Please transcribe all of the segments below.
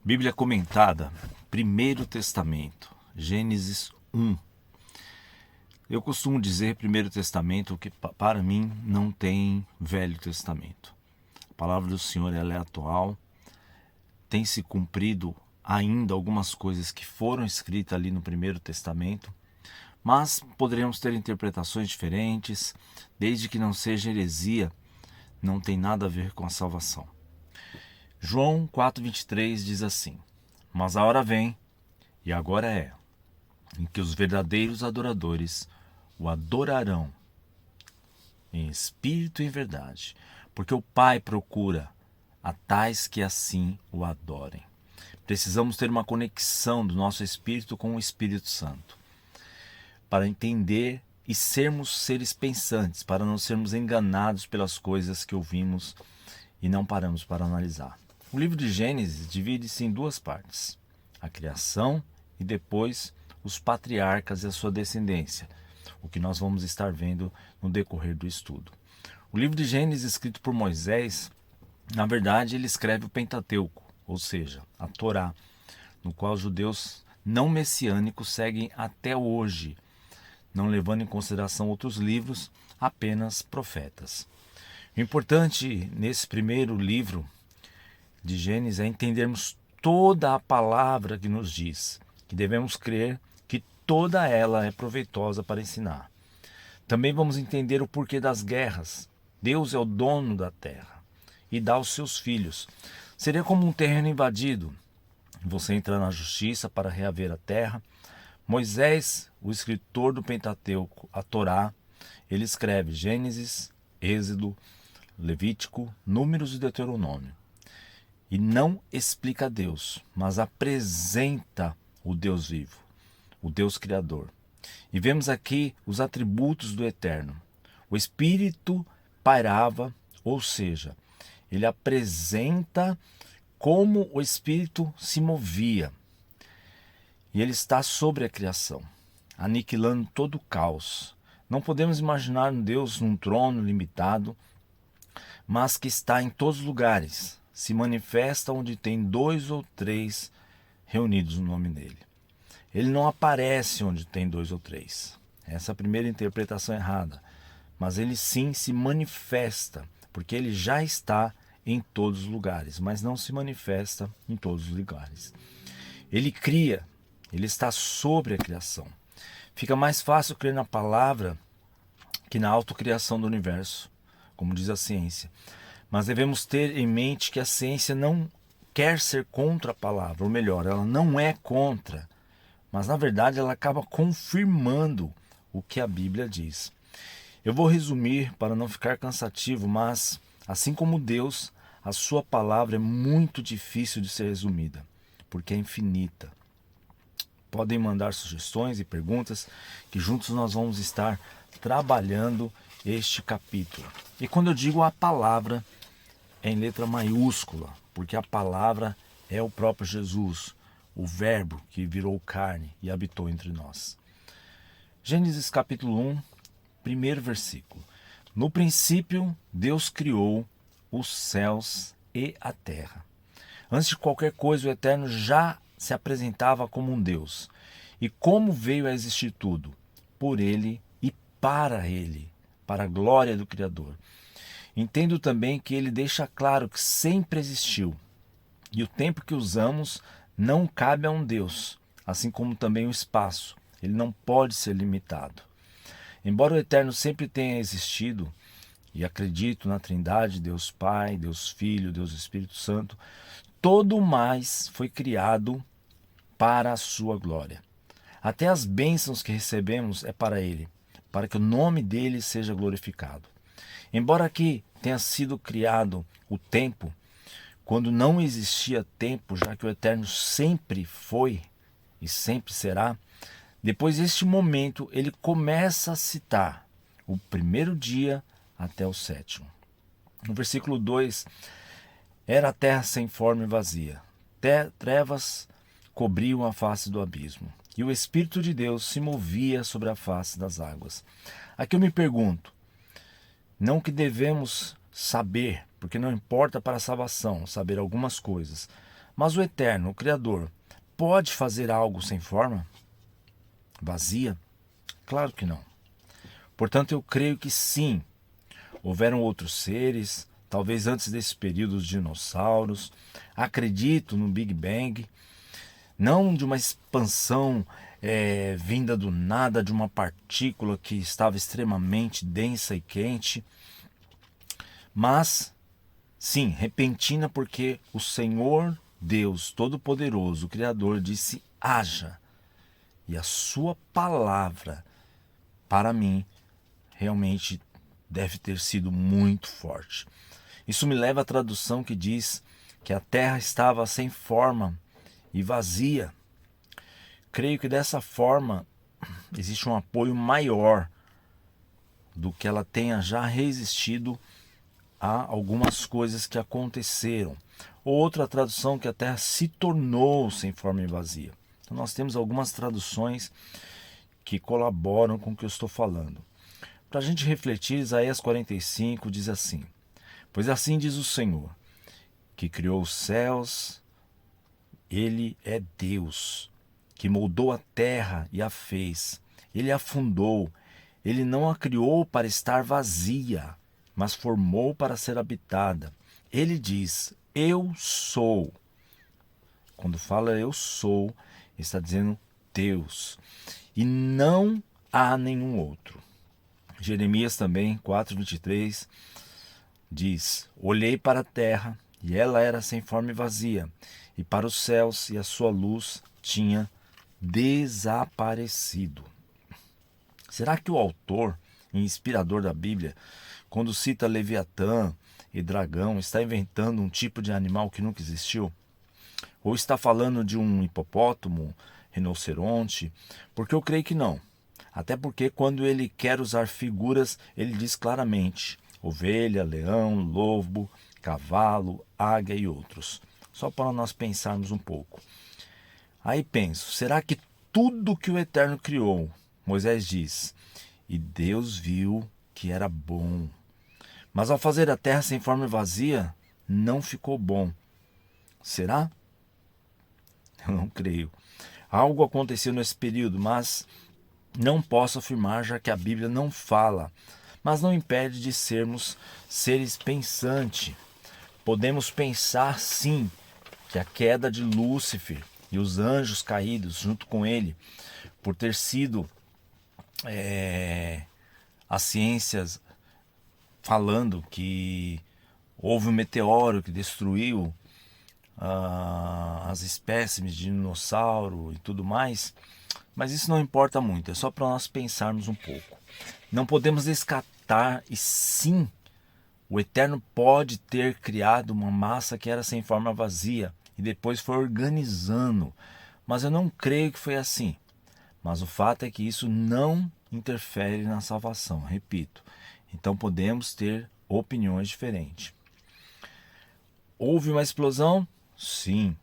Bíblia comentada, Primeiro Testamento, Gênesis 1. Eu costumo dizer Primeiro Testamento que para mim não tem Velho Testamento. A palavra do Senhor ela é atual, tem se cumprido ainda algumas coisas que foram escritas ali no Primeiro Testamento, mas poderíamos ter interpretações diferentes, desde que não seja heresia, não tem nada a ver com a salvação. João 4,23 diz assim: Mas a hora vem, e agora é, em que os verdadeiros adoradores o adorarão em espírito e em verdade, porque o Pai procura a tais que assim o adorem. Precisamos ter uma conexão do nosso espírito com o Espírito Santo, para entender e sermos seres pensantes, para não sermos enganados pelas coisas que ouvimos e não paramos para analisar. O livro de Gênesis divide-se em duas partes: a criação e depois os patriarcas e a sua descendência, o que nós vamos estar vendo no decorrer do estudo. O livro de Gênesis, escrito por Moisés, na verdade ele escreve o Pentateuco, ou seja, a Torá, no qual os judeus não messiânicos seguem até hoje, não levando em consideração outros livros, apenas profetas. O importante nesse primeiro livro de Gênesis é entendermos toda a palavra que nos diz, que devemos crer que toda ela é proveitosa para ensinar. Também vamos entender o porquê das guerras. Deus é o dono da terra e dá aos seus filhos. Seria como um terreno invadido. Você entra na justiça para reaver a terra. Moisés, o escritor do Pentateuco, a Torá, ele escreve Gênesis, Êxodo, Levítico, Números e Deuteronômio. E não explica Deus, mas apresenta o Deus vivo, o Deus Criador. E vemos aqui os atributos do Eterno. O Espírito pairava, ou seja, ele apresenta como o Espírito se movia. E ele está sobre a criação, aniquilando todo o caos. Não podemos imaginar um Deus num trono limitado, mas que está em todos os lugares. Se manifesta onde tem 2 ou 3 reunidos no nome dele. Ele não aparece onde tem 2 ou 3. Essa é a primeira interpretação errada. Mas ele sim se manifesta, porque ele já está em todos os lugares, mas não se manifesta em todos os lugares. Ele cria, ele está sobre a criação. Fica mais fácil crer na palavra que na autocriação do universo, como diz a ciência. Mas devemos ter em mente que a ciência não quer ser contra a palavra, ou melhor, ela não é contra, mas na verdade ela acaba confirmando o que a Bíblia diz. Eu vou resumir para não ficar cansativo, mas assim como Deus, a sua palavra é muito difícil de ser resumida, porque é infinita. Podem mandar sugestões e perguntas que juntos nós vamos estar trabalhando este capítulo. E quando eu digo a palavra, é em letra maiúscula, porque a palavra é o próprio Jesus, o verbo que virou carne e habitou entre nós. Gênesis capítulo 1, primeiro versículo. No princípio, Deus criou os céus e a terra. Antes de qualquer coisa, o Eterno já se apresentava como um Deus. E como veio a existir tudo? Por Ele e para Ele, para a glória do Criador. Entendo também que ele deixa claro que sempre existiu. E o tempo que usamos não cabe a um Deus, assim como também o espaço. Ele não pode ser limitado. Embora o Eterno sempre tenha existido, e acredito na Trindade, Deus Pai, Deus Filho, Deus Espírito Santo, todo mais foi criado para a sua glória. Até as bênçãos que recebemos é para Ele, para que o nome dele seja glorificado. Embora aqui tenha sido criado o tempo, quando não existia tempo, já que o Eterno sempre foi e sempre será, depois deste momento ele começa a citar o primeiro dia até o sétimo. No versículo 2, era a terra sem forma e vazia. Trevas cobriam a face do abismo, e o Espírito de Deus se movia sobre a face das águas. Aqui eu me pergunto, não que devemos saber, porque não importa para a salvação saber algumas coisas, Mas o Eterno, o Criador, pode fazer algo sem forma? Vazia? Claro que não. Portanto, eu creio que sim. Houveram outros seres, talvez antes desse período dos dinossauros. Acredito no Big Bang, não de uma expansão vinda do nada, de uma partícula que estava extremamente densa e quente, mas sim, repentina, porque o Senhor Deus Todo-Poderoso, o Criador, disse: haja. E a sua palavra, para mim, realmente deve ter sido muito forte. Isso me leva à tradução que diz que a terra estava sem forma e vazia. Creio que dessa forma existe um apoio maior do que ela tenha já resistido a algumas coisas que aconteceram. Outra tradução, que a terra se tornou sem forma e vazia. Então nós temos algumas traduções que colaboram com o que eu estou falando. Para a gente refletir, Isaías 45 diz assim: pois assim diz o Senhor, que criou os céus, Ele é Deus, que moldou a terra e a fez. Ele a fundou, Ele não a criou para estar vazia, mas formou para ser habitada. Ele diz: eu sou. Quando fala eu sou, está dizendo Deus, e não há nenhum outro. Jeremias também, 4:23, diz: olhei para a terra, e ela era sem forma e vazia, e para os céus, e a sua luz tinha desaparecido. Será que o autor e inspirador da Bíblia, quando cita Leviatã e dragão, está inventando um tipo de animal que nunca existiu? Ou está falando de um hipopótamo, rinoceronte? Porque eu creio que não. Até porque quando ele quer usar figuras, ele diz claramente: ovelha, leão, lobo, cavalo, águia e outros. Só para nós pensarmos um pouco. Aí penso, será que tudo que o Eterno criou, Moisés diz, e Deus viu que era bom. Mas ao fazer a terra sem forma e vazia, não ficou bom. Será? Eu não creio. Algo aconteceu nesse período, mas não posso afirmar, já que a Bíblia não fala. Mas não impede de sermos seres pensantes. Podemos pensar, sim, que a queda de Lúcifer e os anjos caídos junto com ele, por ter sido as ciências falando que houve um meteoro que destruiu as espécimes de dinossauro e tudo mais, mas isso não importa muito, é só para nós pensarmos um pouco. Não podemos descartar, e sim, o Eterno pode ter criado uma massa que era sem forma vazia e depois foi organizando, mas eu não creio que foi assim. Mas o fato é que isso não interfere na salvação, repito. Então podemos ter opiniões diferentes. Houve uma explosão? Sim.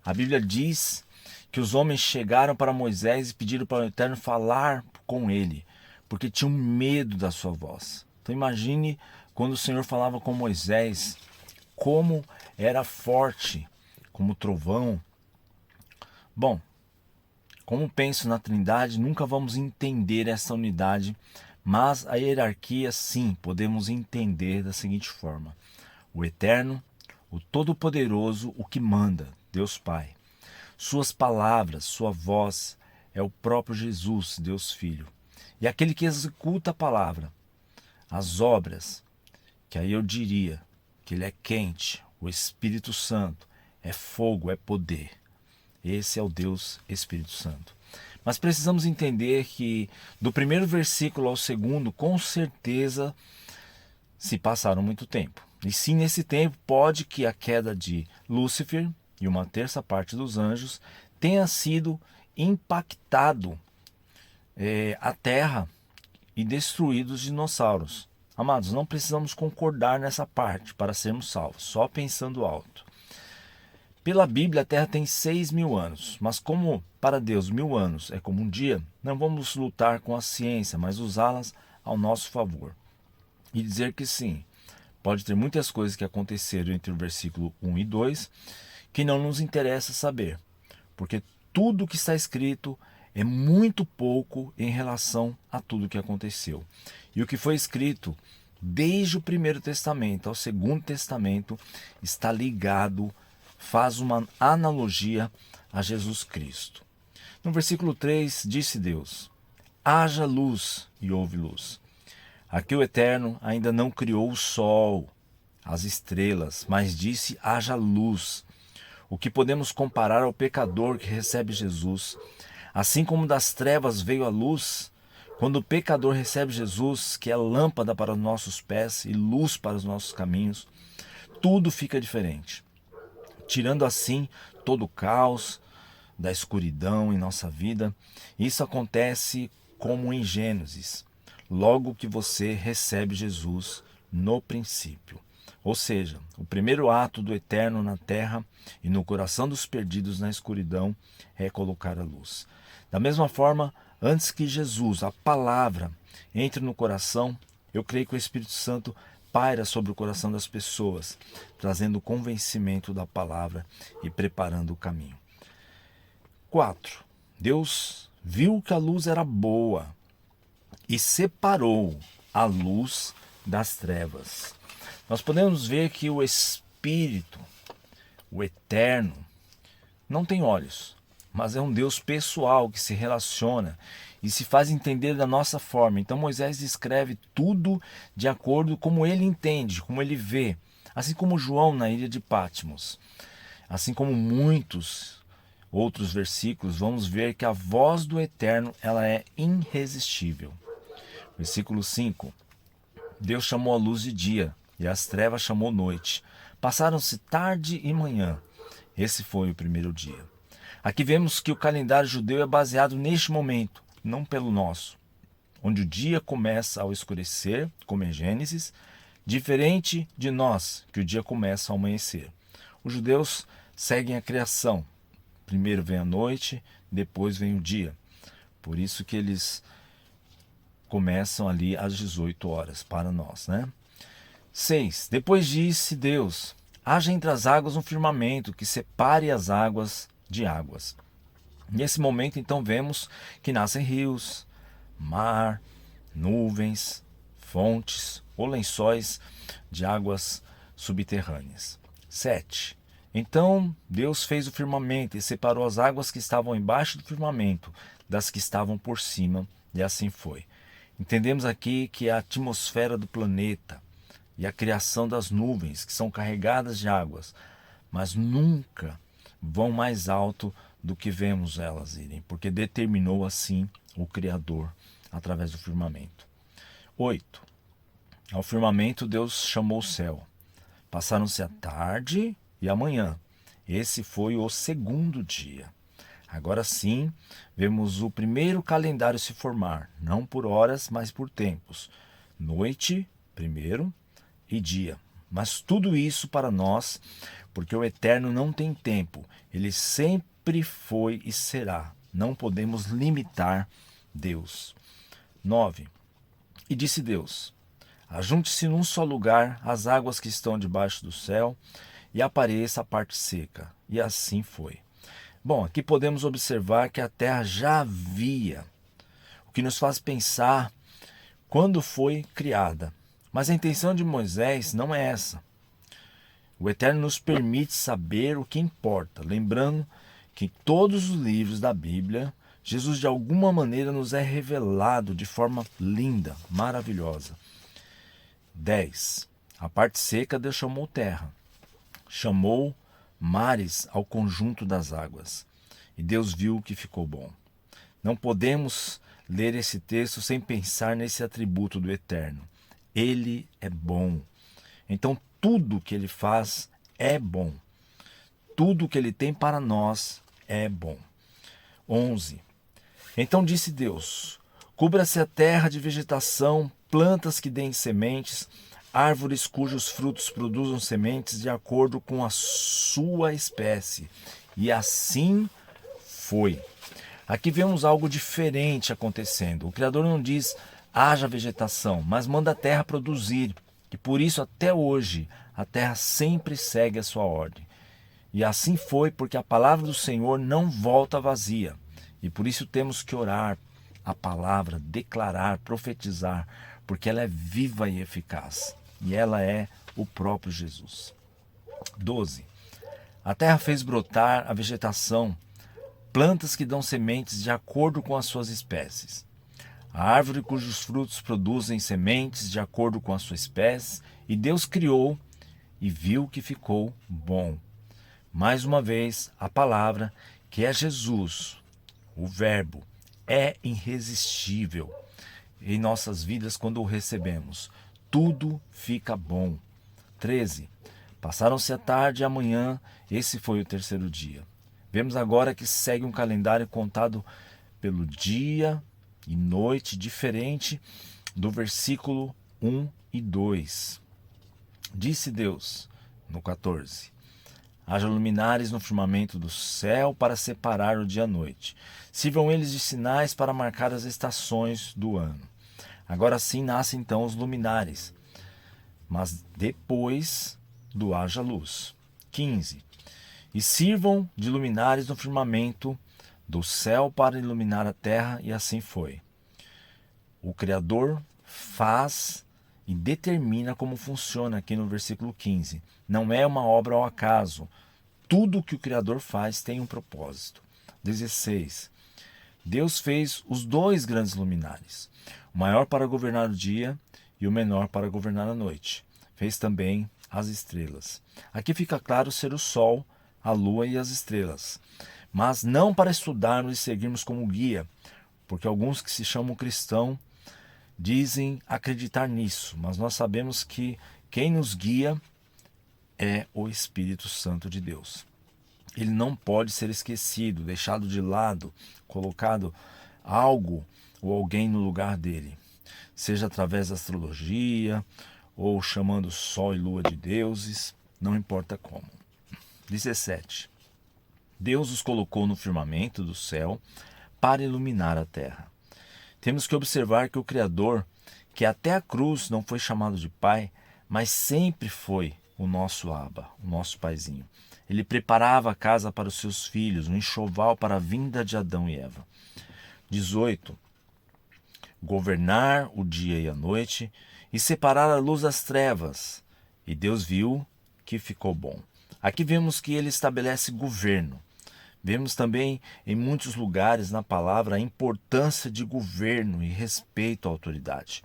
A Bíblia diz que os homens chegaram para Moisés e pediram para o Eterno falar com ele, porque tinham medo da sua voz. Então imagine quando o Senhor falava com Moisés, como era forte, como trovão. Bom, como penso na Trindade, nunca vamos entender essa unidade, mas a hierarquia sim podemos entender da seguinte forma: o Eterno, o Todo-Poderoso, o que manda, Deus Pai. Suas palavras, sua voz é o próprio Jesus, Deus Filho. E aquele que executa a palavra, as obras, que aí eu diria que ele é quente, o Espírito Santo, é fogo, é poder. Esse é o Deus Espírito Santo. Mas precisamos entender que do primeiro versículo ao segundo, com certeza se passaram muito tempo. E sim, nesse tempo pode que a queda de Lúcifer e uma terça parte dos anjos tenha sido impactado a terra e destruído os dinossauros. Amados, não precisamos concordar nessa parte para sermos salvos, só pensando alto. Pela Bíblia, a Terra tem 6.000 anos, mas como para Deus 1.000 anos é como um dia, não vamos lutar com a ciência, mas usá-las ao nosso favor. E dizer que sim, pode ter muitas coisas que aconteceram entre o versículo 1 e 2, que não nos interessa saber, porque tudo que está escrito é muito pouco em relação a tudo que aconteceu. E o que foi escrito desde o Primeiro Testamento ao Segundo Testamento está ligado, faz uma analogia a Jesus Cristo. No versículo 3, disse Deus: haja luz, e houve luz. Aqui o Eterno ainda não criou o sol, as estrelas, mas disse: haja luz. O que podemos comparar ao pecador que recebe Jesus. Assim como das trevas veio a luz, quando o pecador recebe Jesus, que é lâmpada para os nossos pés e luz para os nossos caminhos, tudo fica diferente. Tirando assim todo o caos da escuridão em nossa vida, isso acontece como em Gênesis, logo que você recebe Jesus no princípio. Ou seja, o primeiro ato do Eterno na terra e no coração dos perdidos na escuridão é colocar a luz. Da mesma forma, antes que Jesus, a palavra, entre no coração, eu creio que o Espírito Santo paira sobre o coração das pessoas, trazendo o convencimento da palavra e preparando o caminho. 4. Deus viu que a luz era boa e separou a luz das trevas. Nós podemos ver que o Espírito, o Eterno, não tem olhos, mas é um Deus pessoal que se relaciona e se faz entender da nossa forma. Então Moisés descreve tudo de acordo com como ele entende, como ele vê, assim como João na ilha de Patmos. Assim como muitos outros versículos, vamos ver que a voz do Eterno ela é irresistível. Versículo 5. Deus chamou a luz de dia e as trevas chamou noite. Passaram-se tarde e manhã. Esse foi o primeiro dia. Aqui vemos que o calendário judeu é baseado neste momento, não pelo nosso, onde o dia começa ao escurecer, como em Gênesis, diferente de nós, que o dia começa ao amanhecer. Os judeus seguem a criação. Primeiro vem a noite, depois vem o dia. Por isso que eles começam ali às 18 horas para nós, né? 6. Depois disse Deus: haja entre as águas um firmamento que separe as águas de águas. Nesse momento, então, vemos que nascem rios, mar, nuvens, fontes ou lençóis de águas subterrâneas. 7. Então Deus fez o firmamento e separou as águas que estavam embaixo do firmamento das que estavam por cima, e assim foi. Entendemos aqui que a atmosfera do planeta e a criação das nuvens, que são carregadas de águas, mas nunca vão mais alto do que vemos elas irem, porque determinou assim o Criador através do firmamento. 8. Ao firmamento Deus chamou o céu. Passaram-se a tarde e a manhã. Esse foi o segundo dia. Agora sim, vemos o primeiro calendário se formar, não por horas, mas por tempos. Noite, primeiro, e dia. Mas tudo isso para nós, porque o Eterno não tem tempo. Ele sempre foi e será. Não podemos limitar Deus. 9. E disse Deus: ajunte-se num só lugar as águas que estão debaixo do céu, e apareça a parte seca. E assim foi. Bom, aqui podemos observar que a terra já havia, o que nos faz pensar quando foi criada. Mas a intenção de Moisés não é essa. O Eterno nos permite saber o que importa, lembrando que em todos os livros da Bíblia, Jesus de alguma maneira nos é revelado de forma linda, maravilhosa. 10. A parte seca Deus chamou terra. Chamou mares ao conjunto das águas. E Deus viu que ficou bom. Não podemos ler esse texto sem pensar nesse atributo do Eterno. Ele é bom. Então tudo que ele faz é bom. Tudo que ele tem para nós é bom. 11. Então disse Deus: cubra-se a terra de vegetação, plantas que deem sementes, árvores cujos frutos produzam sementes de acordo com a sua espécie. E assim foi. Aqui vemos algo diferente acontecendo. O Criador não diz haja vegetação, mas manda a terra produzir. E por isso até hoje a terra sempre segue a sua ordem. E assim foi, porque a palavra do Senhor não volta vazia. E por isso temos que orar a palavra, declarar, profetizar, porque ela é viva e eficaz. E ela é o próprio Jesus. 12. A terra fez brotar a vegetação, plantas que dão sementes de acordo com as suas espécies. A árvore cujos frutos produzem sementes de acordo com a sua espécie, e Deus criou e viu que ficou bom. Mais uma vez, a palavra, que é Jesus, o Verbo, é irresistível em nossas vidas quando o recebemos. Tudo fica bom. 13. Passaram-se a tarde e a manhã, esse foi o terceiro dia. Vemos agora que segue um calendário contado pelo dia e noite, diferente do versículo 1 e 2. Disse Deus, no 14: haja luminares no firmamento do céu para separar o dia e a noite. Sirvam eles de sinais para marcar as estações do ano. Agora sim nascem então os luminares, mas depois do haja luz. 15. E sirvam de luminares no firmamento do céu para iluminar a terra, e assim foi. O Criador faz e determina como funciona aqui no versículo 15. Não é uma obra ao acaso. Tudo que o Criador faz tem um propósito. 16. Deus fez os dois grandes luminares, o maior para governar o dia e o menor para governar a noite. Fez também as estrelas. Aqui fica claro ser o sol, a lua e as estrelas, mas não para estudarmos e seguirmos como guia, porque alguns que se chamam cristãos dizem acreditar nisso, mas nós sabemos que quem nos guia é o Espírito Santo de Deus. Ele não pode ser esquecido, deixado de lado, colocado algo ou alguém no lugar dele, seja através da astrologia ou chamando sol e lua de deuses, não importa como. 17. Deus os colocou no firmamento do céu para iluminar a terra. Temos que observar que o Criador, que até a cruz não foi chamado de Pai, mas sempre foi o nosso Abba, o nosso Paizinho. Ele preparava a casa para os seus filhos, um enxoval para a vinda de Adão e Eva. 18. Governar o dia e a noite e separar a luz das trevas. E Deus viu que ficou bom. Aqui vemos que ele estabelece governo. Vemos também em muitos lugares na palavra a importância de governo e respeito à autoridade,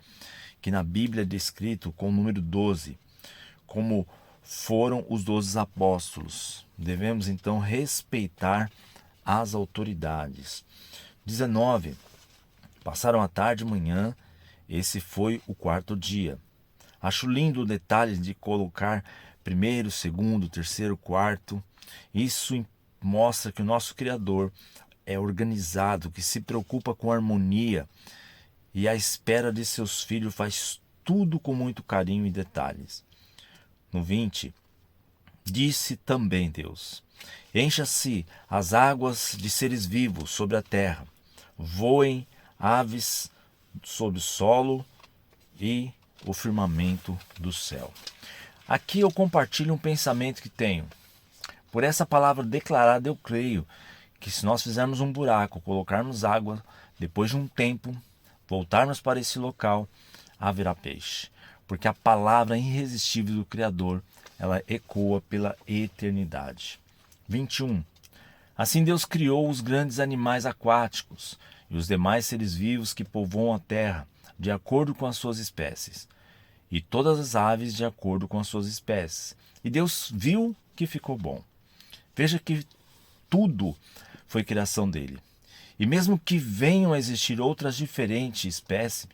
que na Bíblia é descrito com o número 12, como foram os 12 apóstolos. Devemos então respeitar as autoridades. 19. Passaram a tarde e manhã, esse foi o quarto dia. Acho lindo o detalhe de colocar primeiro, segundo, terceiro, quarto. Isso mostra que o nosso Criador é organizado, que se preocupa com harmonia e à espera de seus filhos faz tudo com muito carinho e detalhes. No 20, disse também Deus: encha-se as águas de seres vivos sobre a terra, voem aves sobre o solo e o firmamento do céu. Aqui eu compartilho um pensamento que tenho. Por essa palavra declarada, eu creio que se nós fizermos um buraco, colocarmos água, depois de um tempo, voltarmos para esse local, haverá peixe. Porque a palavra irresistível do Criador, ela ecoa pela eternidade. 21. Assim Deus criou os grandes animais aquáticos e os demais seres vivos que povoam a terra, de acordo com as suas espécies, e todas as aves de acordo com as suas espécies. E Deus viu que ficou bom. Veja que tudo foi criação dele. E mesmo que venham a existir outras diferentes espécies,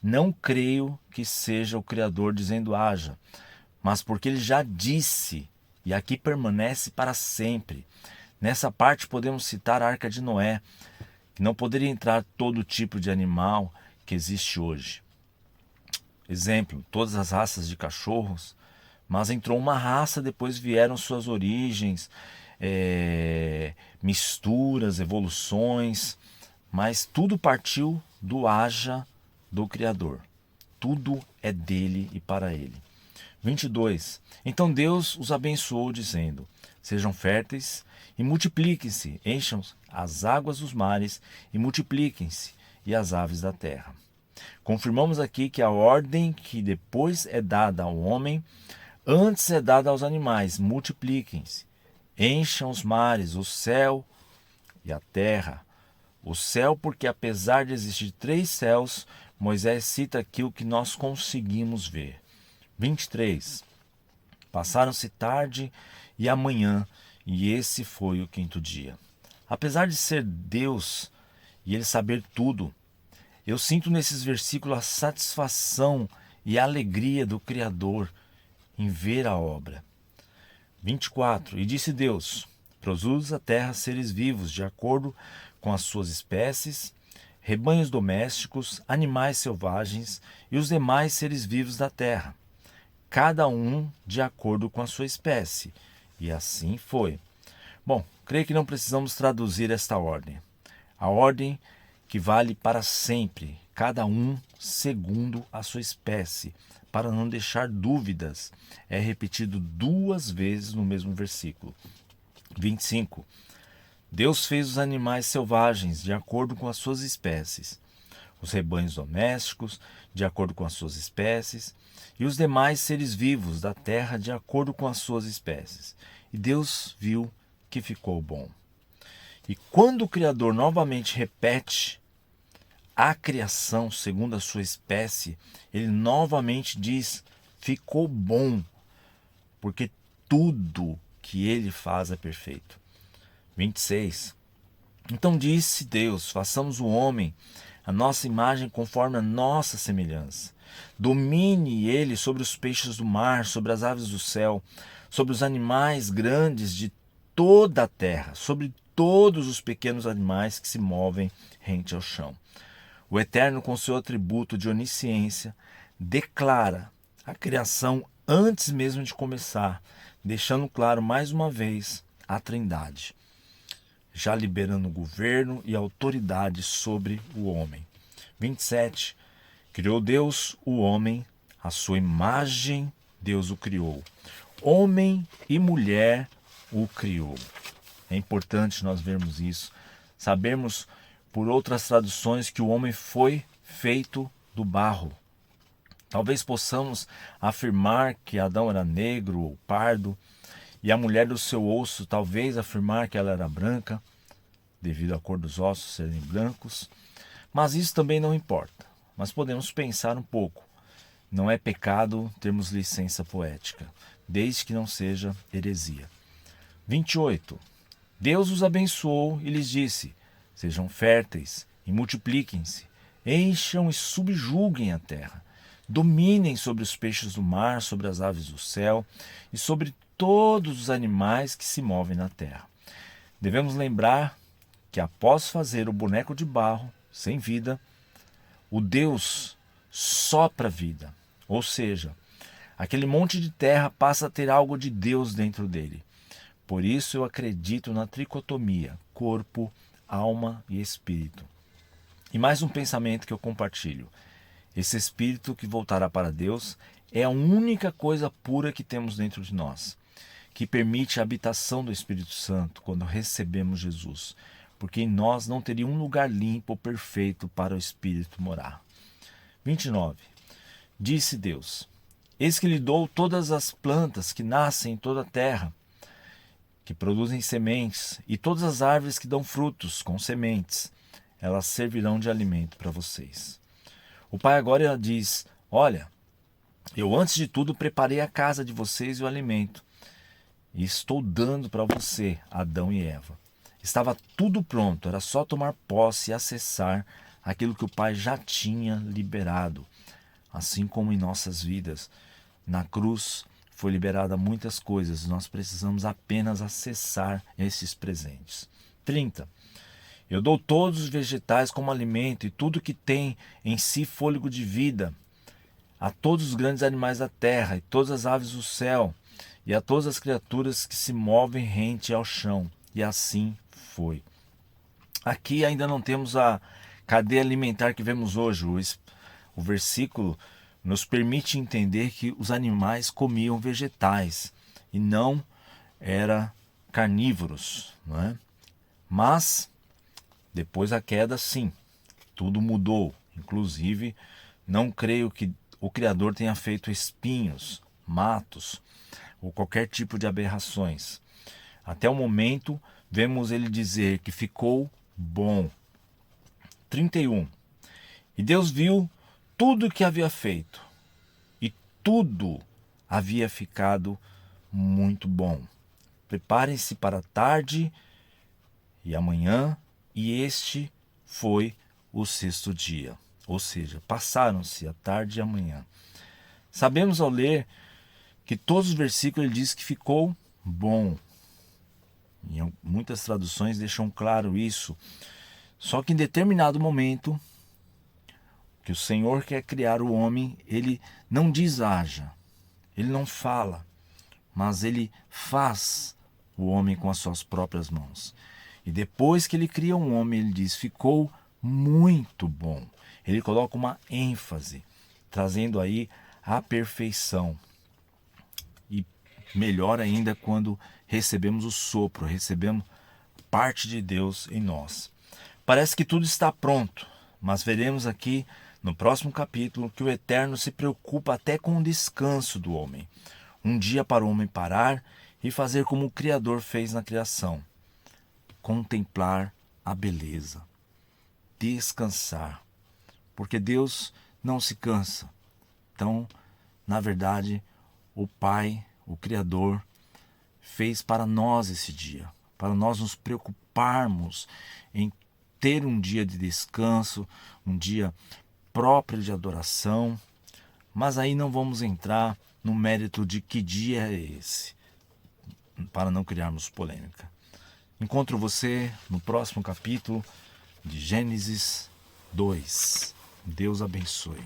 não creio que seja o Criador dizendo haja, mas porque ele já disse, e aqui permanece para sempre. Nessa parte podemos citar a Arca de Noé, que não poderia entrar todo tipo de animal que existe hoje. Exemplo, todas as raças de cachorros, mas entrou uma raça, depois vieram suas origens, misturas, evoluções, mas tudo partiu do haja do Criador. Tudo é dele e para ele. 22. Então Deus os abençoou, dizendo: sejam férteis e multipliquem-se, encham as águas dos mares e multipliquem-se, e as aves da terra. Confirmamos aqui que a ordem que depois é dada ao homem, antes é dada aos animais: multipliquem-se, encham os mares, o céu e a terra. O céu, porque apesar de existir 3 céus, Moisés cita aqui o que nós conseguimos ver. 23. Passaram-se tarde e amanhã, e esse foi o 5º dia. Apesar de ser Deus e Ele saber tudo, eu sinto nesses versículos a satisfação e a alegria do Criador em ver a obra. 24. E disse Deus: produz a terra seres vivos, de acordo com as suas espécies, rebanhos domésticos, animais selvagens e os demais seres vivos da terra, cada um de acordo com a sua espécie. E assim foi. Bom, creio que não precisamos traduzir esta ordem. A ordem que vale para sempre, cada um segundo a sua espécie, para não deixar dúvidas, é repetido 2 vezes no mesmo versículo. 25. Deus fez os animais selvagens de acordo com as suas espécies, os rebanhos domésticos de acordo com as suas espécies, e os demais seres vivos da terra de acordo com as suas espécies. E Deus viu que ficou bom. E quando o Criador novamente repete a criação segundo a sua espécie, ele novamente diz: ficou bom, porque tudo que ele faz é perfeito. 26. Então disse Deus: façamos o homem a nossa imagem conforme a nossa semelhança. Domine ele sobre os peixes do mar, sobre as aves do céu, sobre os animais grandes de toda a terra, sobre todos os pequenos animais que se movem rente ao chão. O Eterno, com seu atributo de onisciência, declara a criação antes mesmo de começar, deixando claro mais uma vez a Trindade, já liberando governo e autoridade sobre o homem. 27. Criou Deus o homem, à sua imagem Deus o criou. Homem e mulher o criou. É importante nós vermos isso, sabermos por outras traduções que o homem foi feito do barro. Talvez possamos afirmar que Adão era negro ou pardo, e a mulher do seu osso talvez afirmar que ela era branca, devido à cor dos ossos serem brancos. Mas isso também não importa. Mas podemos pensar um pouco. Não é pecado termos licença poética, desde que não seja heresia. 28. Deus os abençoou e lhes disse: sejam férteis e multipliquem-se, encham e subjuguem a terra, dominem sobre os peixes do mar, sobre as aves do céu e sobre todos os animais que se movem na terra. Devemos lembrar que após fazer o boneco de barro, sem vida, o Deus sopra vida, ou seja, aquele monte de terra passa a ter algo de Deus dentro dele. Por isso eu acredito na tricotomia, corpo, alma e espírito. E mais um pensamento que eu compartilho: esse espírito que voltará para Deus é a única coisa pura que temos dentro de nós, que permite a habitação do Espírito Santo quando recebemos Jesus, porque em nós não teria um lugar limpo ou perfeito para o Espírito morar. 29. Disse Deus: eis que lhe dou todas as plantas que nascem em toda a terra, que produzem sementes, e todas as árvores que dão frutos com sementes, elas servirão de alimento para vocês. O Pai agora diz: olha, eu antes de tudo preparei a casa de vocês e o alimento, e estou dando para você, Adão e Eva. Estava tudo pronto, era só tomar posse e acessar aquilo que o Pai já tinha liberado. Assim como em nossas vidas, na cruz foi liberada muitas coisas, nós precisamos apenas acessar esses presentes. 30. Eu dou todos os vegetais como alimento e tudo que tem em si fôlego de vida, a todos os grandes animais da terra e todas as aves do céu, e a todas as criaturas que se movem rente ao chão. E assim foi. Aqui ainda não temos a cadeia alimentar que vemos hoje. O versículo nos permite entender que os animais comiam vegetais e não era carnívoros, não é? Mas depois da queda, sim, tudo mudou. Inclusive, não creio que o Criador tenha feito espinhos, matos ou qualquer tipo de aberrações. Até o momento, vemos ele dizer que ficou bom. 31. E Deus viu tudo o que havia feito, e tudo havia ficado muito bom. Preparem-se para a tarde e amanhã, e este foi o sexto dia. Ou seja, passaram-se a tarde e a manhã. Sabemos ao ler que todos os versículos ele diz que ficou bom. Em muitas traduções deixam claro isso. Só que em determinado momento, que o Senhor quer criar o homem, ele não diz haja, ele não fala, mas ele faz o homem com as suas próprias mãos. E depois que ele cria um homem, ele diz, ficou muito bom. Ele coloca uma ênfase, trazendo aí a perfeição. E melhor ainda quando recebemos o sopro, recebemos parte de Deus em nós. Parece que tudo está pronto, mas veremos aqui no próximo capítulo que o Eterno se preocupa até com o descanso do homem. Um dia para o homem parar e fazer como o Criador fez na criação. Contemplar a beleza. Descansar. Porque Deus não se cansa. Então, na verdade, o Pai, o Criador, fez para nós esse dia. Para nós nos preocuparmos em ter um dia de descanso, um dia próprio de adoração. Mas aí não vamos entrar no mérito de que dia é esse, para não criarmos polêmica. Encontro você no próximo capítulo de Gênesis 2. Deus abençoe.